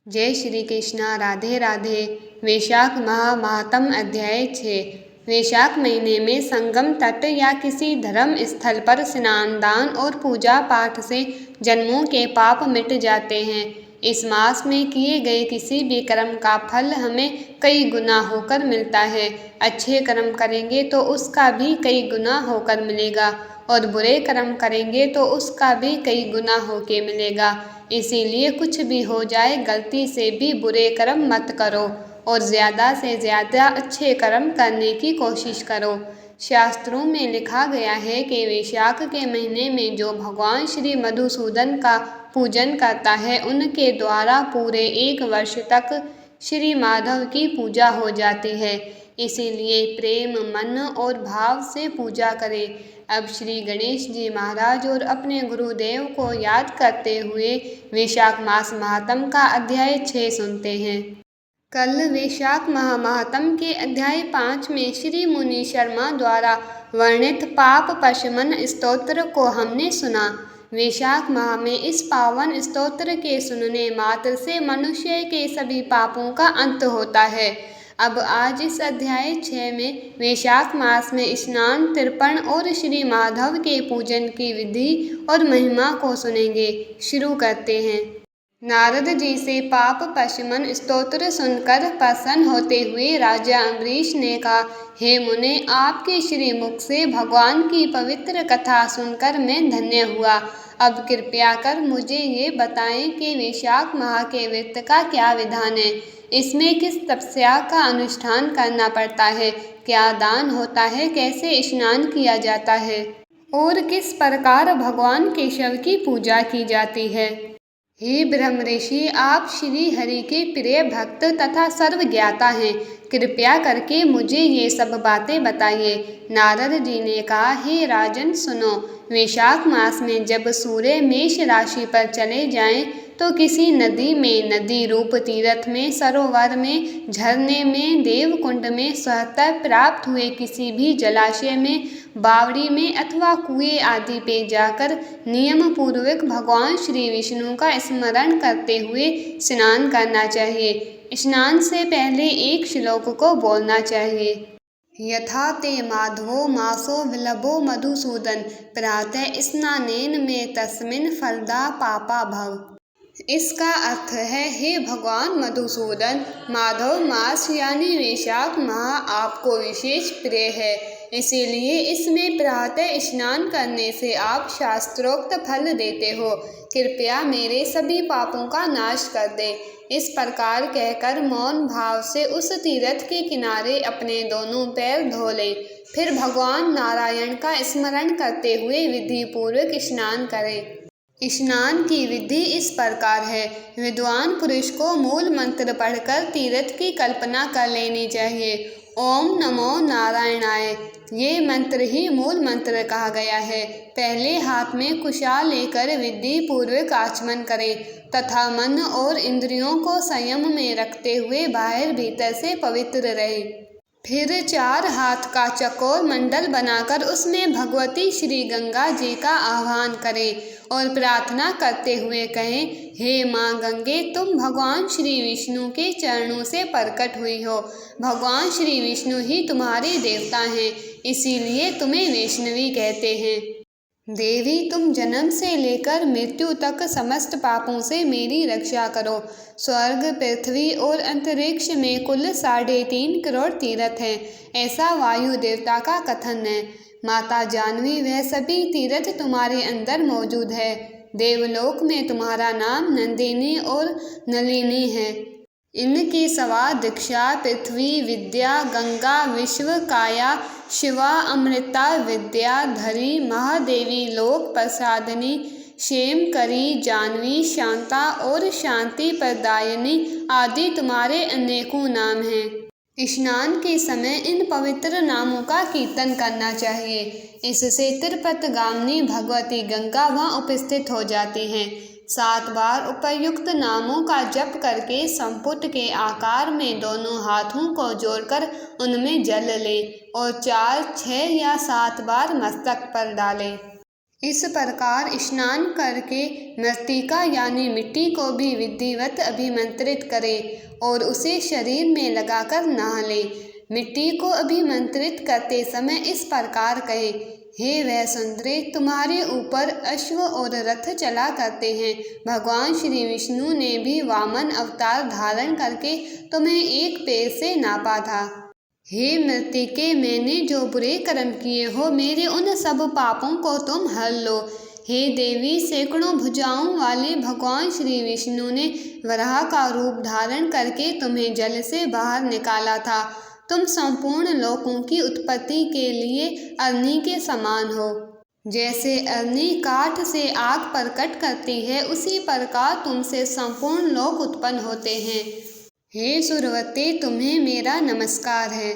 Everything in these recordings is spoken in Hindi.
जय श्री कृष्णा। राधे राधे। वैशाख माह महात्म अध्याय 6। वैशाख महीने में संगम तट या किसी धर्म स्थल पर स्नान, दान और पूजा पाठ से जन्मों के पाप मिट जाते हैं। इस मास में किए गए किसी भी कर्म का फल हमें कई गुना होकर मिलता है। अच्छे कर्म करेंगे तो उसका भी कई गुना होकर मिलेगा और बुरे कर्म करेंगे तो उसका भी कई गुना होके मिलेगा। इसीलिए कुछ भी हो जाए, गलती से भी बुरे कर्म मत करो और ज़्यादा से ज़्यादा अच्छे कर्म करने की कोशिश करो। शास्त्रों में लिखा गया है कि वैशाख के महीने में जो भगवान श्री मधुसूदन का पूजन करता है, उनके द्वारा पूरे 1 वर्ष तक श्री माधव की पूजा हो जाती है। इसीलिए प्रेम, मन और भाव से पूजा करें। अब श्री गणेश जी महाराज और अपने गुरुदेव को याद करते हुए वैशाख मास महात्म का अध्याय 6 सुनते हैं। कल वैशाख माह महात्म के अध्याय 5 में श्री मुनि शर्मा द्वारा वर्णित पाप पशमन स्तोत्र को हमने सुना। वैशाख माह में इस पावन स्तोत्र के सुनने मात्र से मनुष्य के सभी पापों का अंत होता है। अब आज इस अध्याय 6 में वैशाख मास में स्नान, तर्पण और श्री माधव के पूजन की विधि और महिमा को सुनेंगे। शुरू करते हैं। नारद जी से पाप पशमन स्तोत्र सुनकर प्रसन्न होते हुए राजा अम्बरीश ने कहा, हे मुने, आपके श्री मुख से भगवान की पवित्र कथा सुनकर मैं धन्य हुआ। अब कृपया कर मुझे ये बताएं कि वैशाख माह के व्रत का क्या विधान है। इसमें किस तपस्या का अनुष्ठान करना पड़ता है, क्या दान होता है, कैसे स्नान किया जाता है और किस प्रकार भगवान केशव की पूजा की जाती है। हे ब्रह्म ऋषि, आप श्री हरि के प्रिय भक्त तथा सर्वज्ञाता हैं। कृपया करके मुझे ये सब बातें बताइए। नारद जी ने कहा, हे राजन सुनो। वैशाख मास में जब सूर्य मेष राशि पर चले जाएं तो किसी नदी में, नदी रूप तीर्थ में, सरोवर में, झरने में, देवकुंड में, स्वतः प्राप्त हुए किसी भी जलाशय में, बावड़ी में अथवा कुएं आदि पे जाकर नियम पूर्वक भगवान श्री विष्णु का स्मरण करते हुए स्नान करना चाहिए। स्नान से पहले एक श्लोक को बोलना चाहिए। यथा ते माधवो मासो विलभो मधुसूदन, प्रातः स्नानेन में तस्मिन् फलदा पापा भव। इसका अर्थ है, हे भगवान मधुसूदन, माधव मास यानी वैशाख माह आपको विशेष प्रिय है। इसीलिए इसमें प्रातः स्नान करने से आप शास्त्रोक्त फल देते हो। कृपया मेरे सभी पापों का नाश कर दे। इस प्रकार कहकर मौन भाव से उस तीर्थ के किनारे अपने दोनों पैर धो लें। फिर भगवान नारायण का स्मरण करते हुए विधि पूर्वक स्नान करें। स्नान की विधि इस प्रकार है। विद्वान पुरुष को मूल मंत्र पढ़कर तीर्थ की कल्पना कर लेनी चाहिए। ओम नमो नारायणाय, ये मंत्र ही मूल मंत्र कहा गया है। पहले हाथ में कुशाल लेकर विधि पूर्वक आचमन करें तथा मन और इंद्रियों को संयम में रखते हुए बाहर भीतर से पवित्र रहे। फिर 4 हाथ का चकोर मंडल बनाकर उसमें भगवती श्री गंगा जी का आह्वान करें और प्रार्थना करते हुए कहें, हे माँ गंगे, तुम भगवान श्री विष्णु के चरणों से प्रकट हुई हो। भगवान श्री विष्णु ही तुम्हारे देवता हैं, इसीलिए तुम्हें वैष्णवी कहते हैं। देवी, तुम जन्म से लेकर मृत्यु तक समस्त पापों से मेरी रक्षा करो। स्वर्ग, पृथ्वी और अंतरिक्ष में कुल 3.5 करोड़ तीर्थ हैं, ऐसा वायु देवता का कथन है। माता जानवी, वह सभी तीर्थ तुम्हारे अंदर मौजूद है। देवलोक में तुम्हारा नाम नंदिनी और नलिनी है। इनके सवा दीक्षा, पृथ्वी, विद्या, गंगा, विश्व, काया, शिवा, अमृता, विद्या, धरी, महादेवी, लोक प्रसादिनी, क्षेमकरी, जानवी, शांता और शांति प्रदायिनी आदि तुम्हारे अनेकों नाम हैं। स्नान के समय इन पवित्र नामों का कीर्तन करना चाहिए। इससे तिरुपतगामिनी भगवती गंगा वहाँ उपस्थित हो जाती हैं। 7 बार उपयुक्त नामों का जप करके संपुट के आकार में दोनों हाथों को जोड़कर उनमें जल लें और 4, 6 या 7 बार मस्तक पर डालें। इस प्रकार स्नान करके मृत्तिका यानी मिट्टी को भी विधिवत अभिमंत्रित करें और उसे शरीर में लगाकर नहा लें। मिट्टी को अभिमंत्रित करते समय इस प्रकार कहें, हे वैश्वानरे, तुम्हारे ऊपर अश्व और रथ चला करते हैं। भगवान श्री विष्णु ने भी वामन अवतार धारण करके तुम्हें एक पैर से नापा था। हे मृत्तिके, मैंने जो बुरे कर्म किए हो, मेरे उन सब पापों को तुम हर लो। हे देवी, सैकड़ों भुजाओं वाले भगवान श्री विष्णु ने वराह का रूप धारण करके तुम्हें जल से बाहर निकाला था। तुम संपूर्ण लोकों की उत्पत्ति के लिए अग्नि के समान हो। जैसे अग्नि काठ से आग प्रकट करती है, उसी प्रकार तुमसे संपूर्ण लोक उत्पन्न होते हैं। हे सुरवते, तुम्हें मेरा नमस्कार है।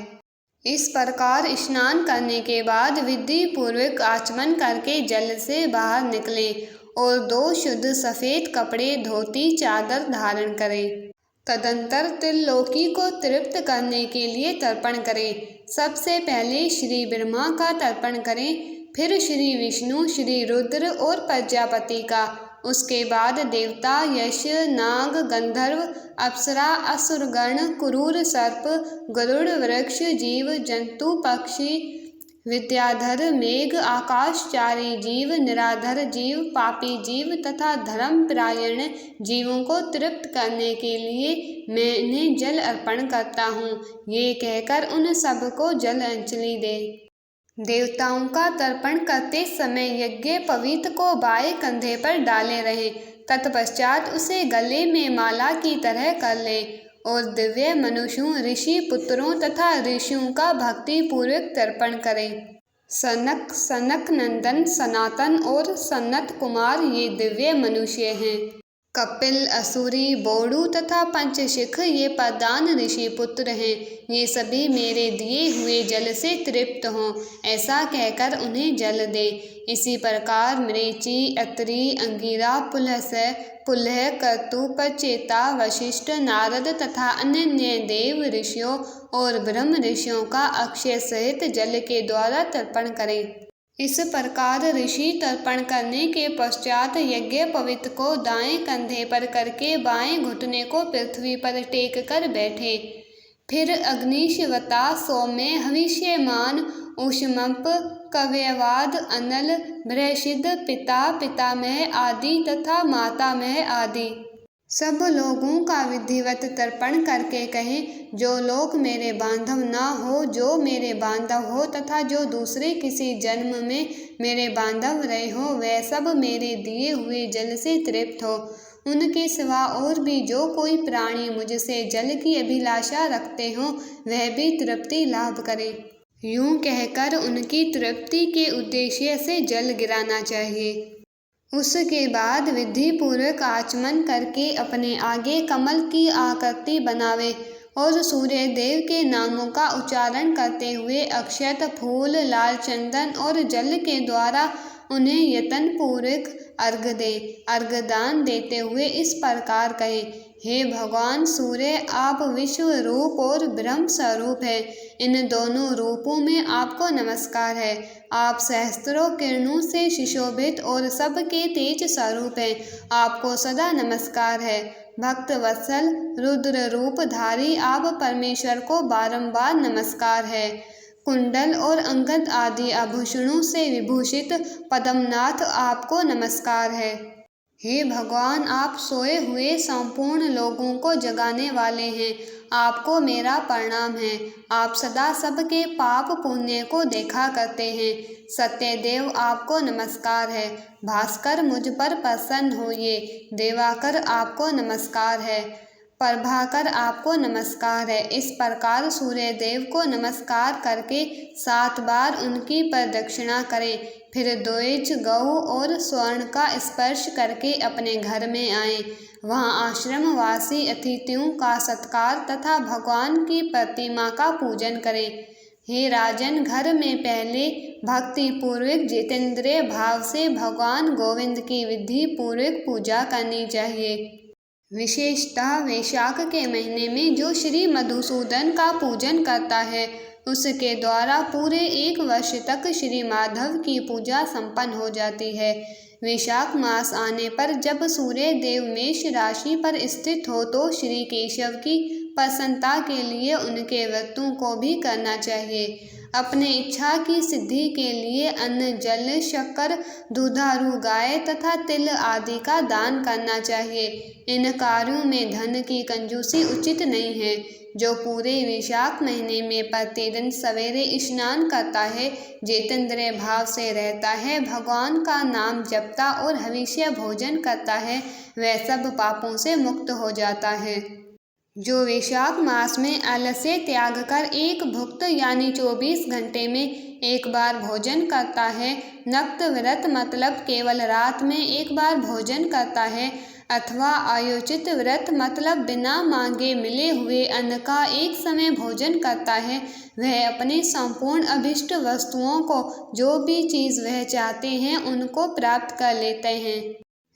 इस प्रकार स्नान करने के बाद विधि पूर्वक आचमन करके जल से बाहर निकलें और 2 शुद्ध सफ़ेद कपड़े, धोती, चादर धारण करें। तदंतर त्रिलोकी को तृप्त करने के लिए तर्पण करें। सबसे पहले श्री ब्रह्मा का तर्पण करें, फिर श्री विष्णु, श्री रुद्र और प्रजापति का। उसके बाद देवता, यक्ष, नाग, गंधर्व, अप्सरा, असुरगण, क्रूर सर्प, गरुड़, वृक्ष, जीव जंतु, पक्षी, विद्याधर, मेघ, आकाशचारी जीव, निराधर जीव, पापी जीव तथा धर्मपरायण जीवों को तृप्त करने के लिए मैंने जल अर्पण करता हूँ। ये कहकर उन सबको जल अंजलि दे। देवताओं का तर्पण करते समय यज्ञ पवित्र को बाएं कंधे पर डाले रहें। तत्पश्चात उसे गले में माला की तरह कर लें और दिव्य मनुष्यों, ऋषि पुत्रों तथा ऋषियों का भक्ति पूर्वक तर्पण करें। सनक, सनक नंदन, सनातन और सनत कुमार ये दिव्य मनुष्य हैं। कपिल, असुरी, बोड़ू तथा पंचशिख ये प्रधान ऋषि पुत्र हैं। ये सभी मेरे दिए हुए जल से तृप्त हों, ऐसा कहकर उन्हें जल दे। इसी प्रकार मरीचि, अत्रि, अंगिरा, पुलहस्य, पुलह, क्रतु, प्रचेता, वशिष्ठ, नारद तथा अन्य देव ऋषियों और ब्रह्म ऋषियों का अक्षय सहित जल के द्वारा तर्पण करें। इस प्रकार ऋषि तर्पण करने के पश्चात यज्ञ पवित्र को दाएं कंधे पर करके बाएं घुटने को पृथ्वी पर टेक कर बैठे। फिर अग्निशिवता, सौम्य, हविष्यमान, ऊष्मप, कव्यवाद, अनल, बृहस्पति, पिता, पितामह आदि तथा मातामह आदि सब लोगों का विधिवत तर्पण करके कहें, जो लोग मेरे बांधव ना हो, जो मेरे बांधव हो तथा जो दूसरे किसी जन्म में मेरे बांधव रहे हो, वे सब मेरे दिए हुए जल से तृप्त हो। उनके सिवा और भी जो कोई प्राणी मुझसे जल की अभिलाषा रखते हो, वह भी तृप्ति लाभ करे। यूं कहकर उनकी तृप्ति के उद्देश्य से जल गिराना चाहिए। उसके बाद विधि पूर्वक आचमन करके अपने आगे कमल की आकृति बनावे और सूर्य देव के नामों का उच्चारण करते हुए अक्षत, फूल, लाल चंदन और जल के द्वारा उन्हें यत्न पूर्वक अर्घ्य दे। अर्घ्यदान देते हुए इस प्रकार कहे, हे भगवान सूर्य, आप विश्व रूप और ब्रह्म स्वरूप है। इन दोनों रूपों में आपको नमस्कार है। आप सहस्त्रों किरणों से सुशोभित और सबके तेज स्वरूप हैं। आपको सदा नमस्कार है। भक्त वत्सल रुद्र रूपधारी आप परमेश्वर को बारंबार नमस्कार है। कुंडल और अंगद आदि आभूषणों से विभूषित पद्मनाथ आपको नमस्कार है। हे भगवान, आप सोए हुए संपूर्ण लोगों को जगाने वाले हैं। आपको मेरा प्रणाम है। आप सदा सबके पाप पुण्य को देखा करते हैं। सत्यदेव आपको नमस्कार है। भास्कर मुझ पर प्रसन्न होइए। देवाकर आपको नमस्कार है। प्रभाकर आपको नमस्कार है। इस प्रकार सूर्य देव को नमस्कार करके 7 बार उनकी प्रदक्षिणा करें। फिर द्विज, गौ और स्वर्ण का स्पर्श करके अपने घर में आएं। वहां आश्रमवासी अतिथियों का सत्कार तथा भगवान की प्रतिमा का पूजन करें। हे राजन, घर में पहले भक्ति पूर्वक जितेंद्रिय भाव से भगवान गोविंद की विधि पूर्वक पूजा करनी चाहिए। विशेषतः वैशाख के महीने में जो श्री मधुसूदन का पूजन करता है, उसके द्वारा पूरे 1 वर्ष तक श्री माधव की पूजा संपन्न हो जाती है। वैशाख मास आने पर जब सूर्य देव मेष राशि पर स्थित हो तो श्री केशव की प्रसन्नता के लिए उनके व्रतों को भी करना चाहिए। अपने इच्छा की सिद्धि के लिए अन्न, जल, शक्कर, दुधारू गाय तथा तिल आदि का दान करना चाहिए। इन कार्यों में धन की कंजूसी उचित नहीं है। जो पूरे वैशाख महीने में प्रतिदिन सवेरे स्नान करता है, जितेंद्रिय भाव से रहता है, भगवान का नाम जपता और हविष्य भोजन करता है, वह सब पापों से मुक्त हो जाता है। जो वैशाख मास में आलस्य त्याग कर एक भुक्त यानी 24 घंटे में एक बार भोजन करता है, नक्त व्रत मतलब केवल रात में एक बार भोजन करता है, अथवा आयोजित व्रत मतलब बिना मांगे मिले हुए अन्न का एक समय भोजन करता है, वह अपने संपूर्ण अभिष्ट वस्तुओं को, जो भी चीज़ वह चाहते हैं, उनको प्राप्त कर लेते हैं।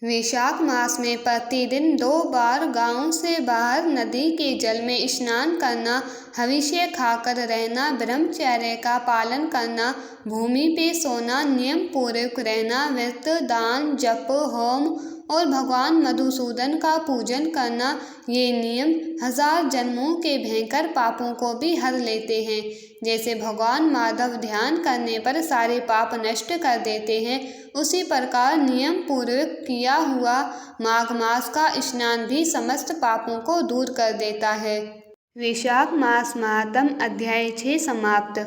वैशाख मास में प्रतिदिन 2 बार गांव से बाहर नदी के जल में स्नान करना, हविष्य खाकर रहना, ब्रह्मचर्य का पालन करना, भूमि पे सोना, नियम पूर्वक रहना, व्रत, दान, जप, होम और भगवान मधुसूदन का पूजन करना, ये नियम 1000 जन्मों के भयंकर पापों को भी हर लेते हैं। जैसे भगवान माधव ध्यान करने पर सारे पाप नष्ट कर देते हैं, उसी प्रकार नियम पूर्वक किया हुआ माघ मास का स्नान भी समस्त पापों को दूर कर देता है। वैशाख मास महात्म अध्याय 6 समाप्त।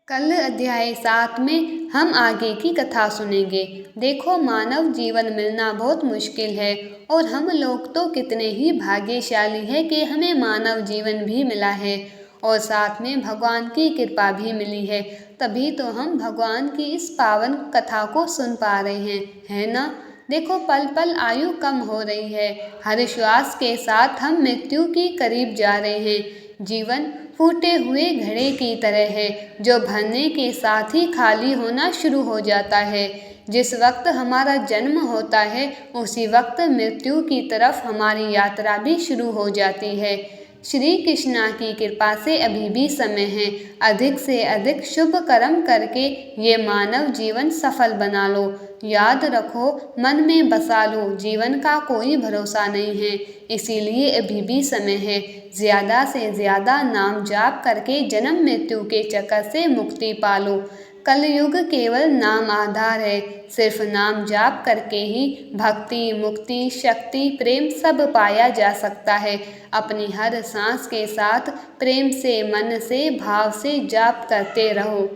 कल अध्याय 7 में हम आगे की कथा सुनेंगे। देखो, मानव जीवन मिलना बहुत मुश्किल है और हम लोग तो कितने ही भाग्यशाली हैं कि हमें मानव जीवन भी मिला है और साथ में भगवान की कृपा भी मिली है। तभी तो हम भगवान की इस पावन कथा को सुन पा रहे हैं, है ना? देखो, पल पल आयु कम हो रही है। हर श्वास के साथ हम मृत्यु के करीब जा रहे हैं। जीवन फूटे हुए घड़े की तरह है, जो भरने के साथ ही खाली होना शुरू हो जाता है। जिस वक्त हमारा जन्म होता है, उसी वक्त मृत्यु की तरफ हमारी यात्रा भी शुरू हो जाती है। श्री कृष्णा की कृपा से अभी भी समय है। अधिक से अधिक शुभ कर्म करके ये मानव जीवन सफल बना लो। याद रखो, मन में बसा लो, जीवन का कोई भरोसा नहीं है, इसीलिए अभी भी समय है। ज़्यादा से ज़्यादा नाम जाप करके जन्म मृत्यु के चक्कर से मुक्ति पालो। कलयुग केवल नाम आधार है। सिर्फ नाम जाप करके ही भक्ति, मुक्ति, शक्ति, प्रेम सब पाया जा सकता है। अपनी हर सांस के साथ प्रेम से, मन से, भाव से जाप करते रहो।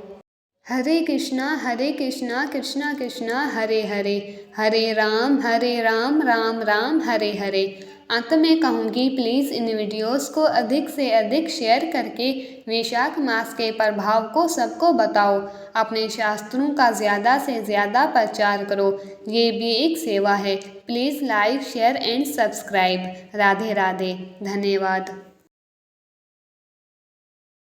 हरे कृष्णा कृष्णा कृष्णा हरे हरे, हरे राम राम राम हरे हरे। अंत में कहूँगी, प्लीज़ इन वीडियोस को अधिक से अधिक शेयर करके वैशाख मास के प्रभाव को सबको बताओ। अपने शास्त्रों का ज़्यादा से ज़्यादा प्रचार करो, ये भी एक सेवा है। Please like, share and subscribe. Radhe Radhe, धन्यवाद।